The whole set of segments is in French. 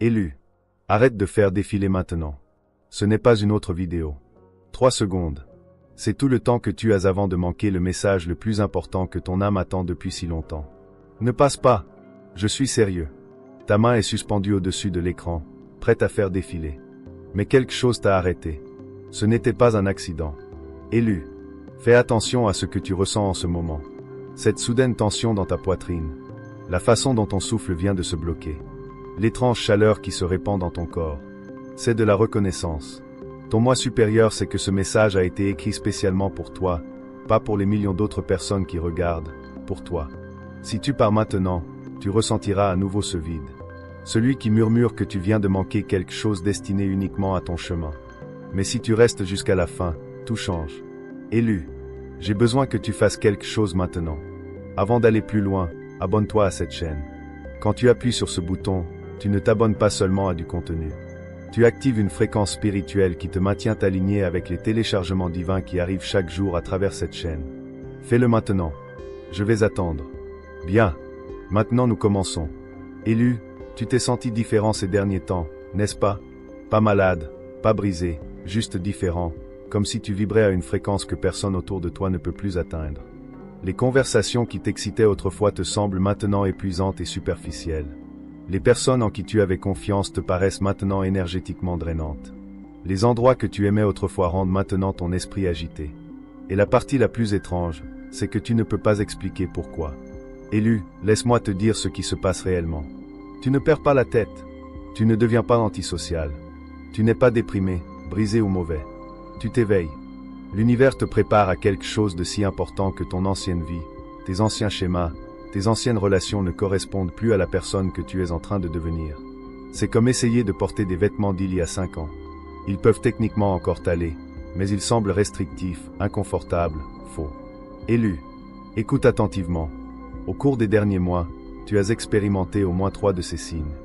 Élu. Arrête de faire défiler maintenant. Ce n'est pas une autre vidéo. 3 secondes. C'est tout le temps que tu as avant de manquer le message le plus important que ton âme attend depuis si longtemps. Ne passe pas. Je suis sérieux. Ta main est suspendue au-dessus de l'écran, prête à faire défiler. Mais quelque chose t'a arrêté. Ce n'était pas un accident. Élu. Fais attention à ce que tu ressens en ce moment. Cette soudaine tension dans ta poitrine. La façon dont ton souffle vient de se bloquer. L'étrange chaleur qui se répand dans ton corps. C'est de la reconnaissance. Ton moi supérieur sait que ce message a été écrit spécialement pour toi, pas pour les millions d'autres personnes qui regardent, pour toi. Si tu pars maintenant, tu ressentiras à nouveau ce vide. Celui qui murmure que tu viens de manquer quelque chose destiné uniquement à ton chemin. Mais si tu restes jusqu'à la fin, tout change. Élu. J'ai besoin que tu fasses quelque chose maintenant. Avant d'aller plus loin, abonne-toi à cette chaîne. Quand tu appuies sur ce bouton, tu ne t'abonnes pas seulement à du contenu. Tu actives une fréquence spirituelle qui te maintient aligné avec les téléchargements divins qui arrivent chaque jour à travers cette chaîne. Fais-le maintenant. Je vais attendre. Bien. Maintenant nous commençons. Élu, tu t'es senti différent ces derniers temps, n'est-ce pas? Pas malade, pas brisé, juste différent, comme si tu vibrais à une fréquence que personne autour de toi ne peut plus atteindre. Les conversations qui t'excitaient autrefois te semblent maintenant épuisantes et superficielles. Les personnes en qui tu avais confiance te paraissent maintenant énergétiquement drainantes. Les endroits que tu aimais autrefois rendent maintenant ton esprit agité. Et la partie la plus étrange, c'est que tu ne peux pas expliquer pourquoi. Élu, laisse-moi te dire ce qui se passe réellement. Tu ne perds pas la tête. Tu ne deviens pas antisocial. Tu n'es pas déprimé, brisé ou mauvais. Tu t'éveilles. L'univers te prépare à quelque chose de si important que ton ancienne vie, tes anciens schémas, tes anciennes relations ne correspondent plus à la personne que tu es en train de devenir. C'est comme essayer de porter des vêtements d'il y a 5 ans. Ils peuvent techniquement encore t'aller, mais ils semblent restrictifs, inconfortables, faux. Élu. Écoute attentivement. Au cours des derniers mois, tu as expérimenté au moins 3 de ces signes.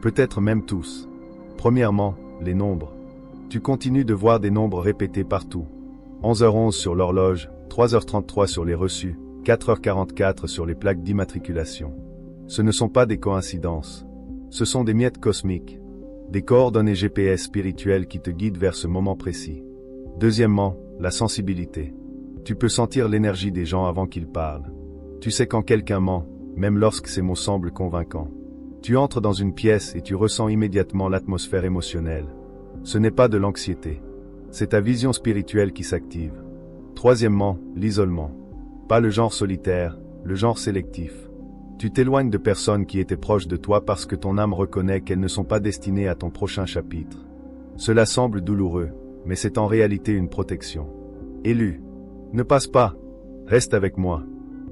Peut-être même tous. Premièrement, les nombres. Tu continues de voir des nombres répétés partout. 11h11 sur l'horloge, 3h33 sur les reçus, 4h44 sur les plaques d'immatriculation. Ce ne sont pas des coïncidences. Ce sont des miettes cosmiques. Des coordonnées GPS spirituelles qui te guident vers ce moment précis. Deuxièmement, la sensibilité. Tu peux sentir l'énergie des gens avant qu'ils parlent. Tu sais quand quelqu'un ment, même lorsque ses mots semblent convaincants. Tu entres dans une pièce et tu ressens immédiatement l'atmosphère émotionnelle. Ce n'est pas de l'anxiété. C'est ta vision spirituelle qui s'active. Troisièmement, l'isolement. Pas le genre solitaire, le genre sélectif. Tu t'éloignes de personnes qui étaient proches de toi parce que ton âme reconnaît qu'elles ne sont pas destinées à ton prochain chapitre. Cela semble douloureux, mais c'est en réalité une protection. Élu. Ne passe pas. Reste avec moi.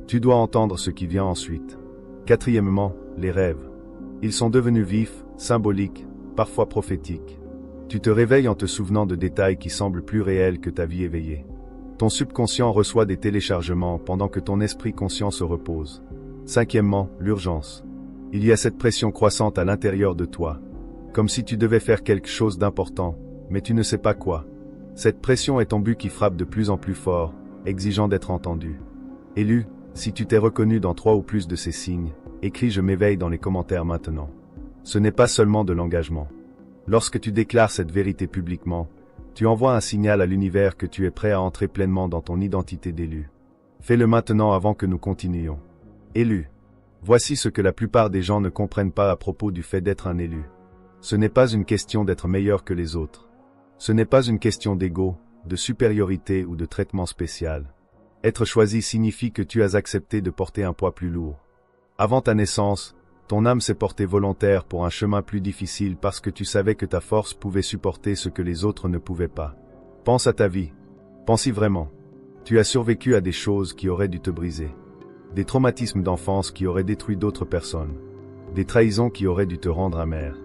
Tu dois entendre ce qui vient ensuite. Quatrièmement, les rêves. Ils sont devenus vifs, symboliques, parfois prophétiques. Tu te réveilles en te souvenant de détails qui semblent plus réels que ta vie éveillée. Ton subconscient reçoit des téléchargements pendant que ton esprit conscient se repose. Cinquièmement, l'urgence. Il y a cette pression croissante à l'intérieur de toi. Comme si tu devais faire quelque chose d'important, mais tu ne sais pas quoi. Cette pression est ton but qui frappe de plus en plus fort, exigeant d'être entendu. Élu, si tu t'es reconnu dans 3 ou plus de ces signes, écris « Je m'éveille » dans les commentaires maintenant. Ce n'est pas seulement de l'engagement. Lorsque tu déclares cette vérité publiquement, tu envoies un signal à l'univers que tu es prêt à entrer pleinement dans ton identité d'élu. Fais-le maintenant avant que nous continuions. Élu. Voici ce que la plupart des gens ne comprennent pas à propos du fait d'être un élu. Ce n'est pas une question d'être meilleur que les autres. Ce n'est pas une question d'ego, de supériorité ou de traitement spécial. Être choisi signifie que tu as accepté de porter un poids plus lourd. Avant ta naissance, ton âme s'est portée volontaire pour un chemin plus difficile parce que tu savais que ta force pouvait supporter ce que les autres ne pouvaient pas. Pense à ta vie. Pense-y vraiment. Tu as survécu à des choses qui auraient dû te briser. Des traumatismes d'enfance qui auraient détruit d'autres personnes. Des trahisons qui auraient dû te rendre amer.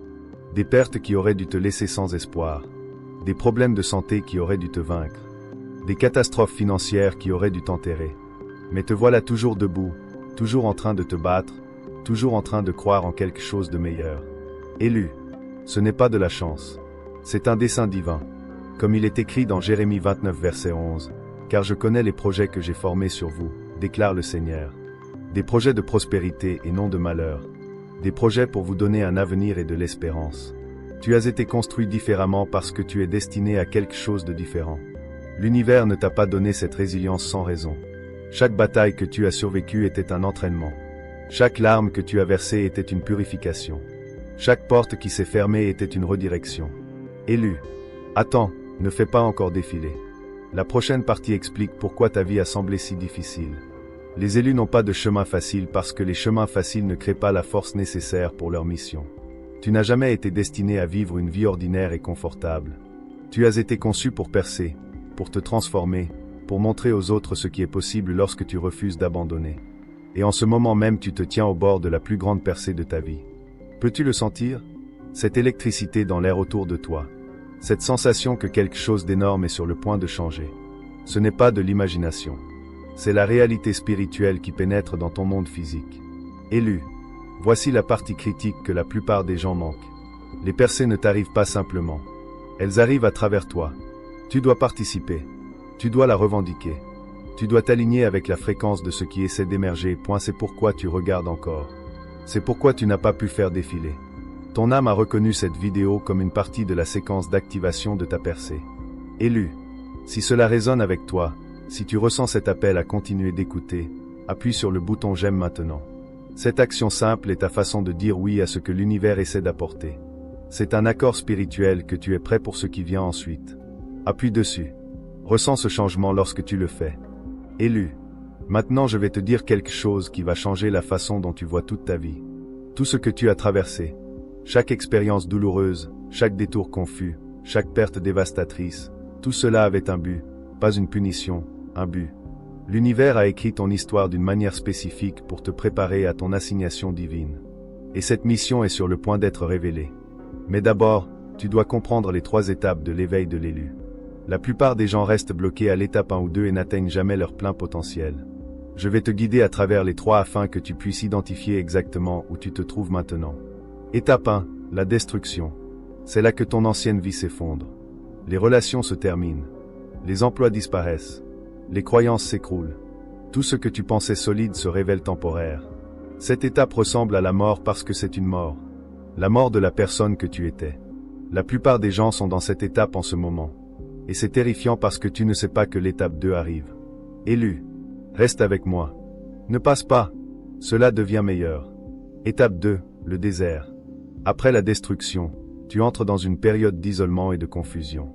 Des pertes qui auraient dû te laisser sans espoir. Des problèmes de santé qui auraient dû te vaincre. Des catastrophes financières qui auraient dû t'enterrer. Mais te voilà toujours debout, toujours en train de te battre, toujours en train de croire en quelque chose de meilleur. Élu. Ce n'est pas de la chance. C'est un dessein divin. Comme il est écrit dans Jérémie 29 verset 11, « Car je connais les projets que j'ai formés sur vous, déclare le Seigneur. Des projets de prospérité et non de malheur. des projets pour vous donner un avenir et de l'espérance. Tu as été construit différemment parce que tu es destiné à quelque chose de différent. L'univers ne t'a pas donné cette résilience sans raison. Chaque bataille que tu as survécue était un entraînement. Chaque larme que tu as versée était une purification. Chaque porte qui s'est fermée était une redirection. Élu. Attends, ne fais pas encore défiler. La prochaine partie explique pourquoi ta vie a semblé si difficile. Les élus n'ont pas de chemin facile parce que les chemins faciles ne créent pas la force nécessaire pour leur mission. Tu n'as jamais été destiné à vivre une vie ordinaire et confortable. Tu as été conçu pour percer, pour te transformer, pour montrer aux autres ce qui est possible lorsque tu refuses d'abandonner. Et en ce moment même tu te tiens au bord de la plus grande percée de ta vie. Peux-tu le sentir? Cette électricité dans l'air autour de toi. Cette sensation que quelque chose d'énorme est sur le point de changer. Ce n'est pas de l'imagination. C'est la réalité spirituelle qui pénètre dans ton monde physique. Élu. Voici la partie critique que la plupart des gens manquent. Les percées ne t'arrivent pas simplement. Elles arrivent à travers toi. Tu dois participer. Tu dois la revendiquer. Tu dois t'aligner avec la fréquence de ce qui essaie d'émerger. C'est pourquoi tu regardes encore. C'est pourquoi tu n'as pas pu faire défiler. Ton âme a reconnu cette vidéo comme une partie de la séquence d'activation de ta percée. Élu. Si cela résonne avec toi, si tu ressens cet appel à continuer d'écouter, appuie sur le bouton j'aime maintenant. Cette action simple est ta façon de dire oui à ce que l'univers essaie d'apporter. C'est un accord spirituel que tu es prêt pour ce qui vient ensuite. Appuie dessus. Ressens ce changement lorsque tu le fais. Élu. Maintenant je vais te dire quelque chose qui va changer la façon dont tu vois toute ta vie. Tout ce que tu as traversé. Chaque expérience douloureuse, chaque détour confus, chaque perte dévastatrice, tout cela avait un but, pas une punition, un but. L'univers a écrit ton histoire d'une manière spécifique pour te préparer à ton assignation divine. Et cette mission est sur le point d'être révélée. Mais d'abord, tu dois comprendre les 3 étapes de l'éveil de l'élu. La plupart des gens restent bloqués à l'étape 1 ou 2 et n'atteignent jamais leur plein potentiel. Je vais te guider à travers les 3 afin que tu puisses identifier exactement où tu te trouves maintenant. Étape 1, la destruction. C'est là que ton ancienne vie s'effondre. Les relations se terminent. Les emplois disparaissent. Les croyances s'écroulent. Tout ce que tu pensais solide se révèle temporaire. Cette étape ressemble à la mort parce que c'est une mort. La mort de la personne que tu étais. La plupart des gens sont dans cette étape en ce moment. Et c'est terrifiant parce que tu ne sais pas que l'étape 2 arrive. Élu. Reste avec moi. Ne passe pas. Cela devient meilleur. Étape 2, le désert. Après la destruction, tu entres dans une période d'isolement et de confusion.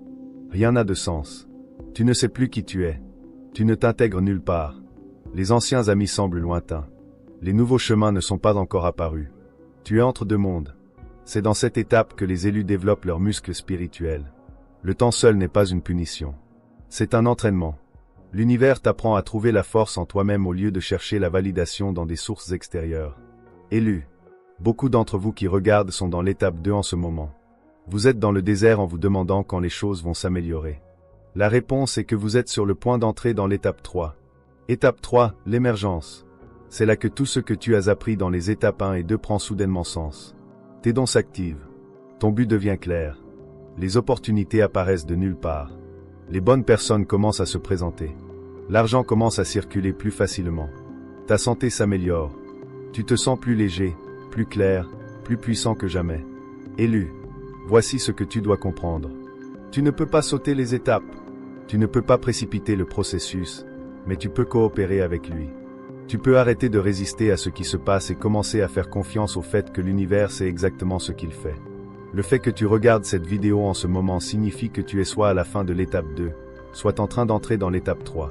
Rien n'a de sens. Tu ne sais plus qui tu es. Tu ne t'intègres nulle part. Les anciens amis semblent lointains. Les nouveaux chemins ne sont pas encore apparus. Tu es entre 2 mondes. C'est dans cette étape que les élus développent leurs muscles spirituels. Le temps seul n'est pas une punition. C'est un entraînement. L'univers t'apprend à trouver la force en toi-même au lieu de chercher la validation dans des sources extérieures. Élu. Beaucoup d'entre vous qui regardent sont dans l'étape 2 en ce moment. Vous êtes dans le désert en vous demandant quand les choses vont s'améliorer. La réponse est que vous êtes sur le point d'entrer dans l'étape 3. Étape 3, l'émergence. C'est là que tout ce que tu as appris dans les étapes 1 et 2 prend soudainement sens. Tes dons s'activent. Ton but devient clair. Les opportunités apparaissent de nulle part. Les bonnes personnes commencent à se présenter. L'argent commence à circuler plus facilement. Ta santé s'améliore. Tu te sens plus léger, plus clair, plus puissant que jamais. Élu. Voici ce que tu dois comprendre. Tu ne peux pas sauter les étapes. Tu ne peux pas précipiter le processus, mais tu peux coopérer avec lui. Tu peux arrêter de résister à ce qui se passe et commencer à faire confiance au fait que l'univers sait exactement ce qu'il fait. Le fait que tu regardes cette vidéo en ce moment signifie que tu es soit à la fin de l'étape 2, soit en train d'entrer dans l'étape 3.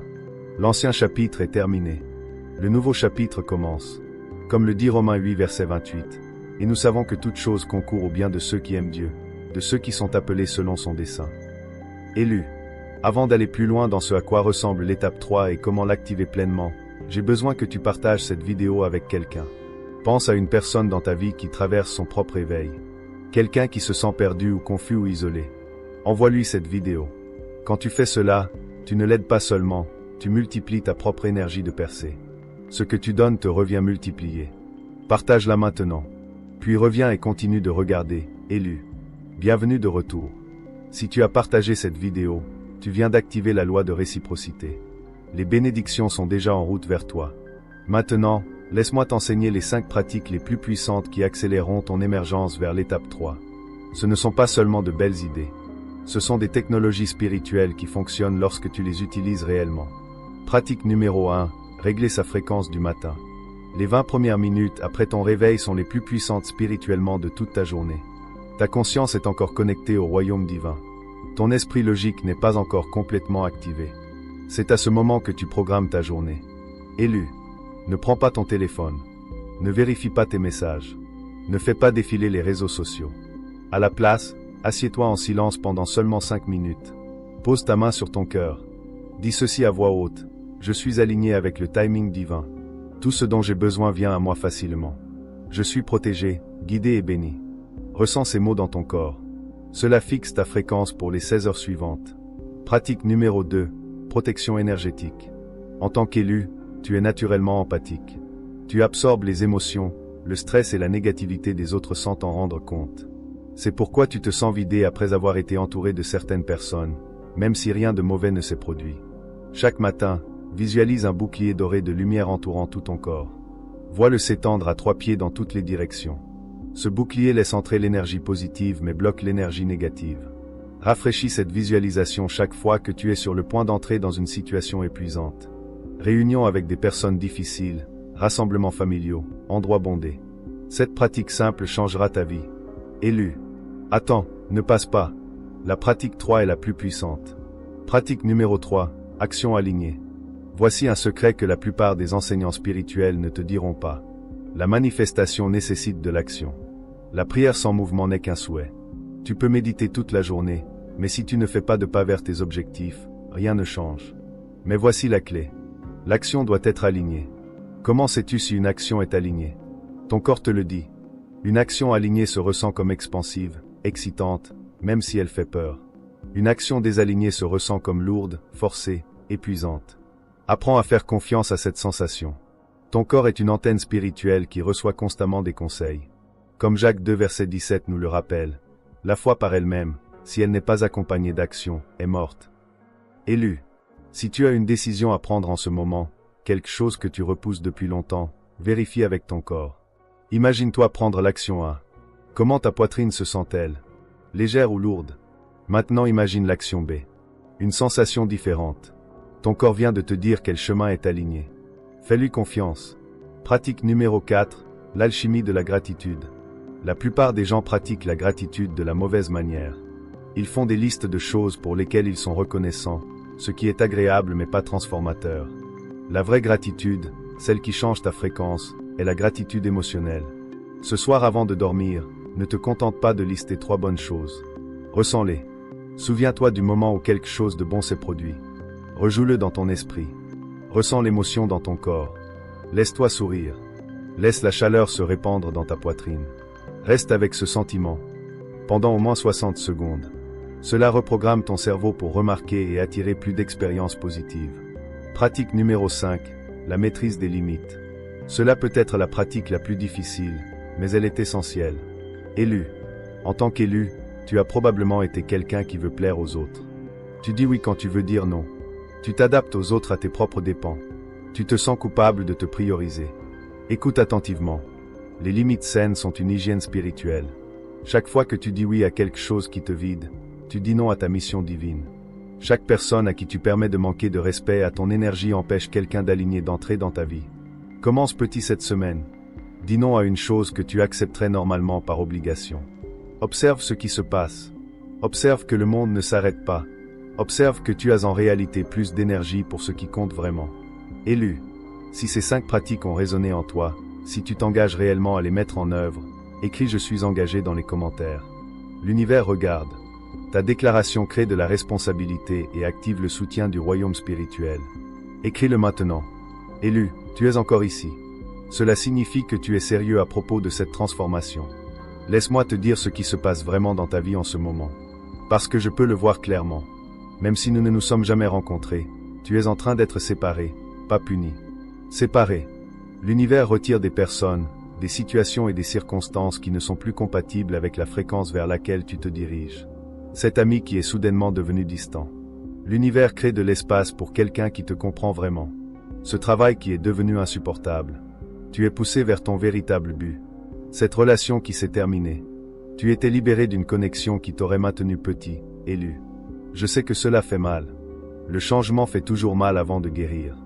L'ancien chapitre est terminé. Le nouveau chapitre commence. Comme le dit Romains 8 verset 28. Et nous savons que toute chose concourt au bien de ceux qui aiment Dieu, de ceux qui sont appelés selon son dessein. Élu. Avant d'aller plus loin dans ce à quoi ressemble l'étape 3 et comment l'activer pleinement, j'ai besoin que tu partages cette vidéo avec quelqu'un. Pense à une personne dans ta vie qui traverse son propre éveil. Quelqu'un qui se sent perdu ou confus ou isolé. Envoie-lui cette vidéo. Quand tu fais cela, tu ne l'aides pas seulement, tu multiplies ta propre énergie de percée. Ce que tu donnes te revient multiplié. Partage-la maintenant. Puis reviens et continue de regarder, élu. Bienvenue de retour. Si tu as partagé cette vidéo, tu viens d'activer la loi de réciprocité. Les bénédictions sont déjà en route vers toi. Maintenant, Laisse-moi t'enseigner les 5 pratiques les plus puissantes qui accéléreront ton émergence vers l'étape 3. Ce ne sont pas seulement de belles idées. Ce sont des technologies spirituelles qui fonctionnent lorsque tu les utilises réellement. Pratique numéro 1, régler sa fréquence du matin. Les 20 premières minutes après ton réveil sont les plus puissantes spirituellement de toute ta journée. Ta conscience est encore connectée au royaume divin. Ton esprit logique n'est pas encore complètement activé. C'est à ce moment que tu programmes ta journée. Élu. Ne prends pas ton téléphone. Ne vérifie pas tes messages. Ne fais pas défiler les réseaux sociaux. À la place, assieds-toi en silence pendant seulement 5 minutes. Pose ta main sur ton cœur. Dis ceci à voix haute. Je suis aligné avec le timing divin. Tout ce dont j'ai besoin vient à moi facilement. Je suis protégé, guidé et béni. Ressens ces mots dans ton corps. Cela fixe ta fréquence pour les 16 heures suivantes. Pratique numéro 2. Protection énergétique. En tant qu'élu, tu es naturellement empathique. Tu absorbes les émotions, le stress et la négativité des autres sans t'en rendre compte. C'est pourquoi tu te sens vidé après avoir été entouré de certaines personnes, même si rien de mauvais ne s'est produit. Chaque matin, visualise un bouclier doré de lumière entourant tout ton corps. Vois-le s'étendre à 3 pieds dans toutes les directions. Ce bouclier laisse entrer l'énergie positive mais bloque l'énergie négative. Rafraîchis cette visualisation chaque fois que tu es sur le point d'entrer dans une situation épuisante. Réunion avec des personnes difficiles, rassemblements familiaux, endroits bondés. Cette pratique simple changera ta vie. Élu. Attends, ne passe pas. La pratique 3 est la plus puissante. Pratique numéro 3, action alignée. Voici un secret que la plupart des enseignants spirituels ne te diront pas. La manifestation nécessite de l'action. La prière sans mouvement n'est qu'un souhait. Tu peux méditer toute la journée, mais si tu ne fais pas de pas vers tes objectifs, rien ne change. Mais voici la clé. L'action doit être alignée. Comment sais-tu si une action est alignée? Ton corps te le dit. Une action alignée se ressent comme expansive, excitante, même si elle fait peur. Une action désalignée se ressent comme lourde, forcée, épuisante. Apprends à faire confiance à cette sensation. Ton corps est une antenne spirituelle qui reçoit constamment des conseils. Comme Jacques 2 verset 17 nous le rappelle, la foi par elle-même, si elle n'est pas accompagnée d'action, est morte. Élu. Si tu as une décision à prendre en ce moment, quelque chose que tu repousses depuis longtemps, vérifie avec ton corps. Imagine-toi prendre l'action 1. Comment ta poitrine se sent-elle? Légère ou lourde? Maintenant imagine l'action B. Une sensation différente. Ton corps vient de te dire quel chemin est aligné. Fais-lui confiance. Pratique numéro 4, l'alchimie de la gratitude. La plupart des gens pratiquent la gratitude de la mauvaise manière. Ils font des listes de choses pour lesquelles ils sont reconnaissants, ce qui est agréable mais pas transformateur. La vraie gratitude, celle qui change ta fréquence, est la gratitude émotionnelle. Ce soir avant de dormir, ne te contente pas de lister 3 bonnes choses. Ressens-les. Souviens-toi du moment où quelque chose de bon s'est produit. Rejoue-le dans ton esprit. Ressens l'émotion dans ton corps. Laisse-toi sourire. Laisse la chaleur se répandre dans ta poitrine. Reste avec ce sentiment. Pendant au moins 60 secondes. Cela reprogramme ton cerveau pour remarquer et attirer plus d'expériences positives. Pratique numéro 5, la maîtrise des limites. Cela peut être la pratique la plus difficile, mais elle est essentielle. Élu. En tant qu'élu, tu as probablement été quelqu'un qui veut plaire aux autres. Tu dis oui quand tu veux dire non. Tu t'adaptes aux autres à tes propres dépens. Tu te sens coupable de te prioriser. Écoute attentivement. Les limites saines sont une hygiène spirituelle. Chaque fois que tu dis oui à quelque chose qui te vide, tu dis non à ta mission divine. Chaque personne à qui tu permets de manquer de respect à ton énergie empêche quelqu'un d'aligner d'entrer dans ta vie. Commence petit cette semaine. Dis non à une chose que tu accepterais normalement par obligation. Observe ce qui se passe. Observe que le monde ne s'arrête pas. Observe que tu as en réalité plus d'énergie pour ce qui compte vraiment. Élu. Si ces 5 pratiques ont résonné en toi, si tu t'engages réellement à les mettre en œuvre, écris « Je suis engagé » dans les commentaires. L'univers regarde. Ta déclaration crée de la responsabilité et active le soutien du royaume spirituel. Écris-le maintenant. Élu, tu es encore ici. Cela signifie que tu es sérieux à propos de cette transformation. Laisse-moi te dire ce qui se passe vraiment dans ta vie en ce moment. Parce que je peux le voir clairement. Même si nous ne nous sommes jamais rencontrés, tu es en train d'être séparé, pas puni. Séparé. L'univers retire des personnes, des situations et des circonstances qui ne sont plus compatibles avec la fréquence vers laquelle tu te diriges. Cet ami qui est soudainement devenu distant. L'univers crée de l'espace pour quelqu'un qui te comprend vraiment. Ce travail qui est devenu insupportable. Tu es poussé vers ton véritable but. Cette relation qui s'est terminée. Tu étais libéré d'une connexion qui t'aurait maintenu petit, élu. Je sais que cela fait mal. Le changement fait toujours mal avant de guérir.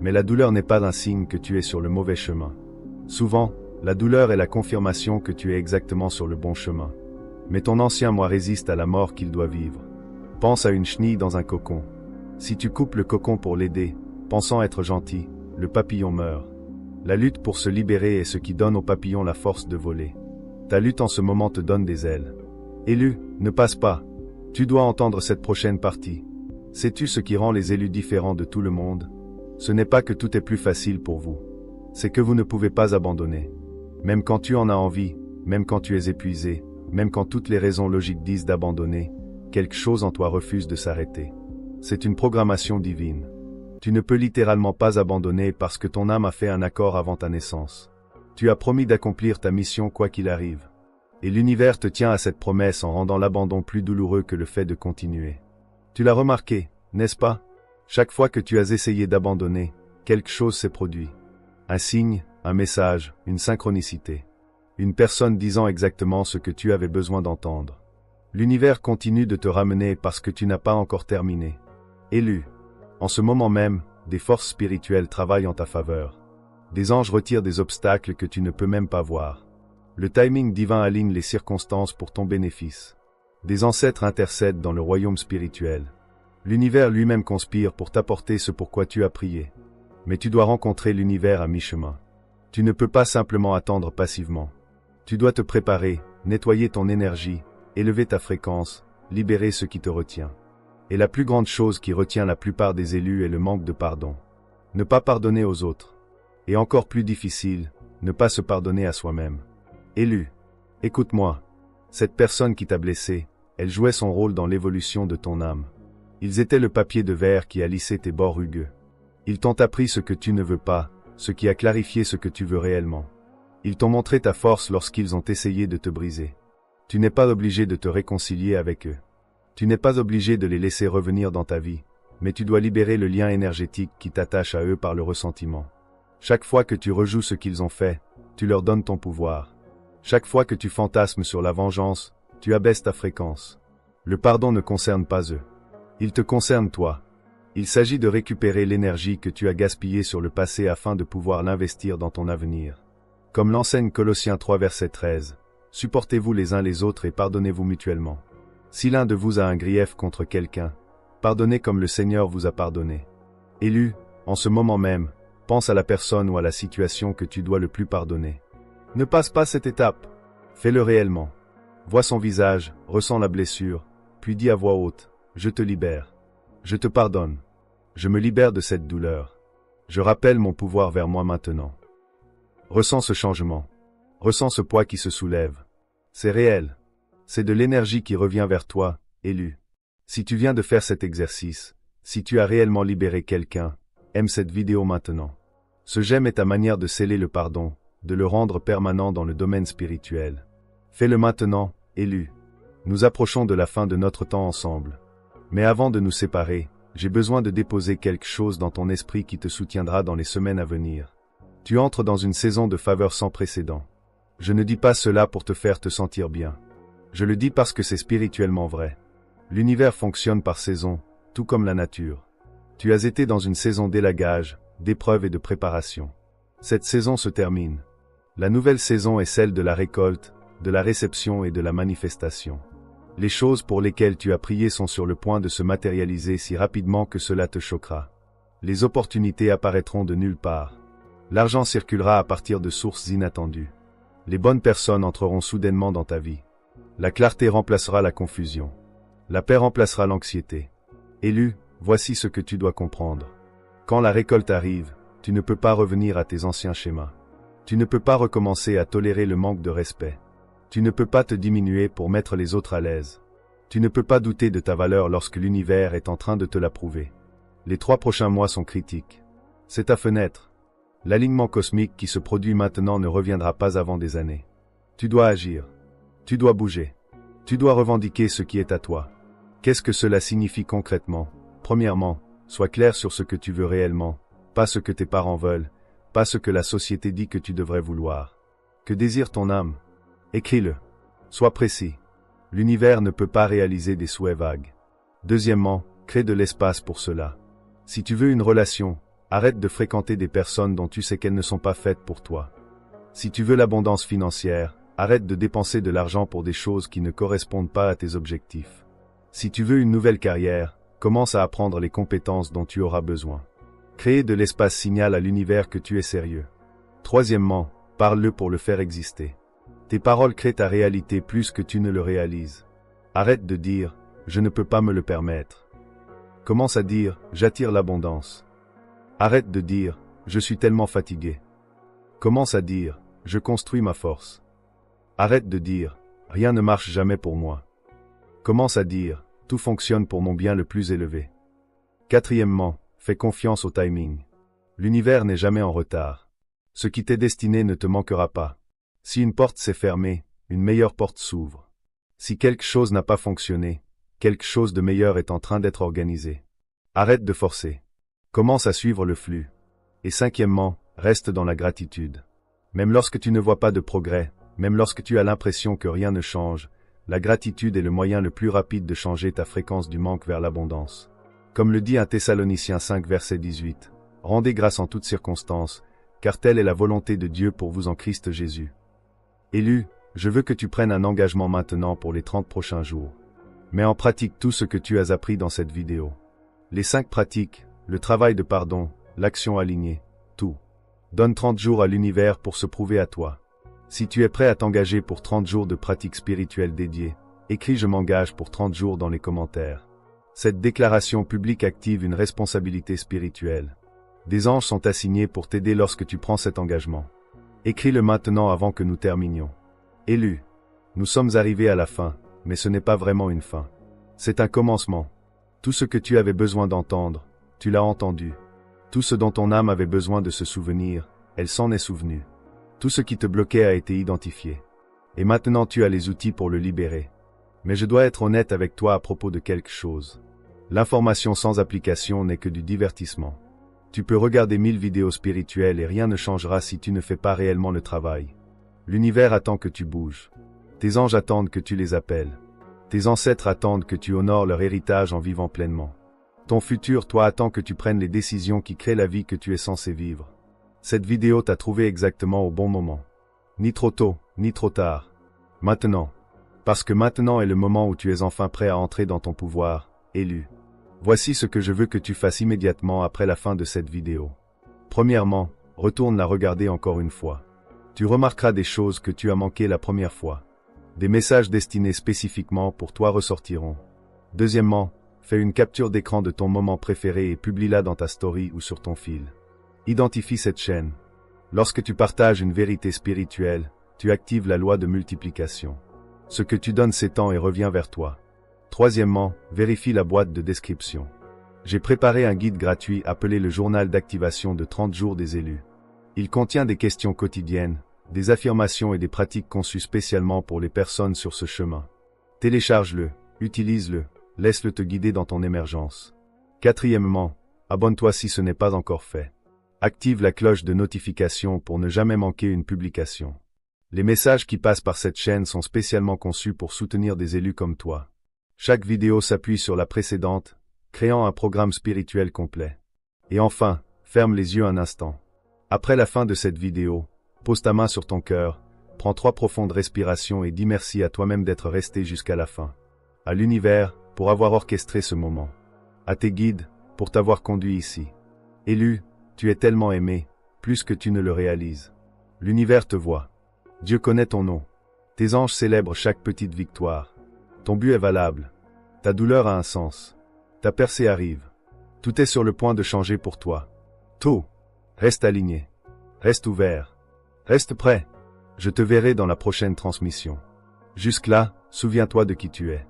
Mais la douleur n'est pas un signe que tu es sur le mauvais chemin. Souvent, la douleur est la confirmation que tu es exactement sur le bon chemin. Mais ton ancien moi résiste à la mort qu'il doit vivre. Pense à une chenille dans un cocon. Si tu coupes le cocon pour l'aider, pensant être gentil, le papillon meurt. La lutte pour se libérer est ce qui donne au papillon la force de voler. Ta lutte en ce moment te donne des ailes. Élu, ne passe pas. Tu dois entendre cette prochaine partie. Sais-tu ce qui rend les élus différents de tout le monde? Ce n'est pas que tout est plus facile pour vous. C'est que vous ne pouvez pas abandonner. Même quand tu en as envie, même quand tu es épuisé, même quand toutes les raisons logiques disent d'abandonner, quelque chose en toi refuse de s'arrêter. C'est une programmation divine. Tu ne peux littéralement pas abandonner parce que ton âme a fait un accord avant ta naissance. Tu as promis d'accomplir ta mission quoi qu'il arrive. Et l'univers te tient à cette promesse en rendant l'abandon plus douloureux que le fait de continuer. Tu l'as remarqué, n'est-ce pas? Chaque fois que tu as essayé d'abandonner, quelque chose s'est produit. Un signe, un message, une synchronicité. Une personne disant exactement ce que tu avais besoin d'entendre. L'univers continue de te ramener parce que tu n'as pas encore terminé. Élu. En ce moment même, des forces spirituelles travaillent en ta faveur. Des anges retirent des obstacles que tu ne peux même pas voir. Le timing divin aligne les circonstances pour ton bénéfice. Des ancêtres intercèdent dans le royaume spirituel. L'univers lui-même conspire pour t'apporter ce pourquoi tu as prié. Mais tu dois rencontrer l'univers à mi-chemin. Tu ne peux pas simplement attendre passivement. Tu dois te préparer, nettoyer ton énergie, élever ta fréquence, libérer ce qui te retient. Et la plus grande chose qui retient la plupart des élus est le manque de pardon. Ne pas pardonner aux autres. Et encore plus difficile, ne pas se pardonner à soi-même. Élu. Écoute-moi. Cette personne qui t'a blessé, elle jouait son rôle dans l'évolution de ton âme. Ils étaient le papier de verre qui a lissé tes bords rugueux. Ils t'ont appris ce que tu ne veux pas, ce qui a clarifié ce que tu veux réellement. Ils t'ont montré ta force lorsqu'ils ont essayé de te briser. Tu n'es pas obligé de te réconcilier avec eux. Tu n'es pas obligé de les laisser revenir dans ta vie, mais tu dois libérer le lien énergétique qui t'attache à eux par le ressentiment. Chaque fois que tu rejoues ce qu'ils ont fait, tu leur donnes ton pouvoir. Chaque fois que tu fantasmes sur la vengeance, tu abaisses ta fréquence. Le pardon ne concerne pas eux. Il te concerne toi. Il s'agit de récupérer l'énergie que tu as gaspillée sur le passé afin de pouvoir l'investir dans ton avenir. Comme l'enseigne Colossiens 3 verset 13, supportez-vous les uns les autres et pardonnez-vous mutuellement. Si l'un de vous a un grief contre quelqu'un, pardonnez comme le Seigneur vous a pardonné. Élu, en ce moment même, pense à la personne ou à la situation que tu dois le plus pardonner. Ne passe pas cette étape. Fais-le réellement. Vois son visage, ressens la blessure, puis dis à voix haute, « Je te libère. Je te pardonne. Je me libère de cette douleur. Je rappelle mon pouvoir vers moi maintenant. » Ressens ce changement. Ressens ce poids qui se soulève. C'est réel. C'est de l'énergie qui revient vers toi, élu. Si tu viens de faire cet exercice, si tu as réellement libéré quelqu'un, aime cette vidéo maintenant. Ce j'aime est ta manière de sceller le pardon, de le rendre permanent dans le domaine spirituel. Fais-le maintenant, élu. Nous approchons de la fin de notre temps ensemble. Mais avant de nous séparer, j'ai besoin de déposer quelque chose dans ton esprit qui te soutiendra dans les semaines à venir. Tu entres dans une saison de faveur sans précédent. Je ne dis pas cela pour te faire te sentir bien. Je le dis parce que c'est spirituellement vrai. L'univers fonctionne par saison, tout comme la nature. Tu as été dans une saison d'élagage, d'épreuve et de préparation. Cette saison se termine. La nouvelle saison est celle de la récolte, de la réception et de la manifestation. Les choses pour lesquelles tu as prié sont sur le point de se matérialiser si rapidement que cela te choquera. Les opportunités apparaîtront de nulle part. L'argent circulera à partir de sources inattendues. Les bonnes personnes entreront soudainement dans ta vie. La clarté remplacera la confusion. La paix remplacera l'anxiété. Élu, voici ce que tu dois comprendre. Quand la récolte arrive, tu ne peux pas revenir à tes anciens schémas. Tu ne peux pas recommencer à tolérer le manque de respect. Tu ne peux pas te diminuer pour mettre les autres à l'aise. Tu ne peux pas douter de ta valeur lorsque l'univers est en train de te la prouver. Les 3 prochains mois sont critiques. C'est ta fenêtre. L'alignement cosmique qui se produit maintenant ne reviendra pas avant des années. Tu dois agir. Tu dois bouger. Tu dois revendiquer ce qui est à toi. Qu'est-ce que cela signifie concrètement? Premièrement, sois clair sur ce que tu veux réellement, pas ce que tes parents veulent, pas ce que la société dit que tu devrais vouloir. Que désire ton âme? Écris-le. Sois précis. L'univers ne peut pas réaliser des souhaits vagues. Deuxièmement, crée de l'espace pour cela. Si tu veux une relation, arrête de fréquenter des personnes dont tu sais qu'elles ne sont pas faites pour toi. Si tu veux l'abondance financière, arrête de dépenser de l'argent pour des choses qui ne correspondent pas à tes objectifs. Si tu veux une nouvelle carrière, commence à apprendre les compétences dont tu auras besoin. Créer de l'espace signale à l'univers que tu es sérieux. Troisièmement, parle-le pour le faire exister. Tes paroles créent ta réalité plus que tu ne le réalises. Arrête de dire « je ne peux pas me le permettre ». Commence à dire « j'attire l'abondance ». Arrête de dire « je suis tellement fatigué ». Commence à dire « je construis ma force ». Arrête de dire « rien ne marche jamais pour moi ». Commence à dire « tout fonctionne pour mon bien le plus élevé ». Quatrièmement, fais confiance au timing. L'univers n'est jamais en retard. Ce qui t'est destiné ne te manquera pas. Si une porte s'est fermée, une meilleure porte s'ouvre. Si quelque chose n'a pas fonctionné, quelque chose de meilleur est en train d'être organisé. Arrête de forcer. Commence à suivre le flux. Et cinquièmement, reste dans la gratitude. Même lorsque tu ne vois pas de progrès, même lorsque tu as l'impression que rien ne change, la gratitude est le moyen le plus rapide de changer ta fréquence du manque vers l'abondance. Comme le dit 1 Thessaloniciens 5 verset 18, « Rendez grâce en toutes circonstances, car telle est la volonté de Dieu pour vous en Christ Jésus. » Élu, je veux que tu prennes un engagement maintenant pour les 30 prochains jours. Mets en pratique tout ce que tu as appris dans cette vidéo. Les 5 pratiques, le travail de pardon, l'action alignée, tout. Donne 30 jours à l'univers pour se prouver à toi. Si tu es prêt à t'engager pour 30 jours de pratique spirituelle dédiée, écris « Je m'engage pour 30 jours » dans les commentaires. Cette déclaration publique active une responsabilité spirituelle. Des anges sont assignés pour t'aider lorsque tu prends cet engagement. Écris-le maintenant avant que nous terminions. Élu. Nous sommes arrivés à la fin, mais ce n'est pas vraiment une fin. C'est un commencement. Tout ce que tu avais besoin d'entendre, tu l'as entendu. Tout ce dont ton âme avait besoin de se souvenir, elle s'en est souvenue. Tout ce qui te bloquait a été identifié. Et maintenant tu as les outils pour le libérer. Mais je dois être honnête avec toi à propos de quelque chose. L'information sans application n'est que du divertissement. Tu peux regarder 1000 vidéos spirituelles et rien ne changera si tu ne fais pas réellement le travail. L'univers attend que tu bouges. Tes anges attendent que tu les appelles. Tes ancêtres attendent que tu honores leur héritage en vivant pleinement. Ton futur, toi, attend que tu prennes les décisions qui créent la vie que tu es censé vivre. Cette vidéo t'a trouvé exactement au bon moment. Ni trop tôt, ni trop tard. Maintenant. Parce que maintenant est le moment où tu es enfin prêt à entrer dans ton pouvoir, élu. Voici ce que je veux que tu fasses immédiatement après la fin de cette vidéo. Premièrement, retourne la regarder encore une fois. Tu remarqueras des choses que tu as manquées la première fois. Des messages destinés spécifiquement pour toi ressortiront. Deuxièmement, fais une capture d'écran de ton moment préféré et publie-la dans ta story ou sur ton fil. Identifie cette chaîne. Lorsque tu partages une vérité spirituelle, tu actives la loi de multiplication. Ce que tu donnes s'étend et revient vers toi. Troisièmement, vérifie la boîte de description. J'ai préparé un guide gratuit appelé le journal d'activation de 30 jours des élus. Il contient des questions quotidiennes, des affirmations et des pratiques conçues spécialement pour les personnes sur ce chemin. Télécharge-le, utilise-le, laisse-le te guider dans ton émergence. Quatrièmement, abonne-toi si ce n'est pas encore fait. Active la cloche de notification pour ne jamais manquer une publication. Les messages qui passent par cette chaîne sont spécialement conçus pour soutenir des élus comme toi. Chaque vidéo s'appuie sur la précédente, créant un programme spirituel complet. Et enfin, ferme les yeux un instant. Après la fin de cette vidéo, pose ta main sur ton cœur, prends 3 profondes respirations et dis merci à toi-même d'être resté jusqu'à la fin. À l'univers, pour avoir orchestré ce moment. À tes guides, pour t'avoir conduit ici. Élu, tu es tellement aimé, plus que tu ne le réalises. L'univers te voit. Dieu connaît ton nom. Tes anges célèbrent chaque petite victoire. Ton but est valable. Ta douleur a un sens. Ta percée arrive. Tout est sur le point de changer pour toi. Tôt. Reste aligné. Reste ouvert. Reste prêt. Je te verrai dans la prochaine transmission. Jusque-là, souviens-toi de qui tu es.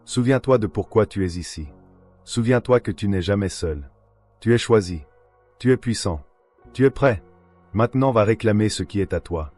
Souviens-toi de pourquoi tu es ici. Souviens-toi que tu n'es jamais seul. Tu es choisi. Tu es puissant. Tu es prêt. Maintenant va réclamer ce qui est à toi.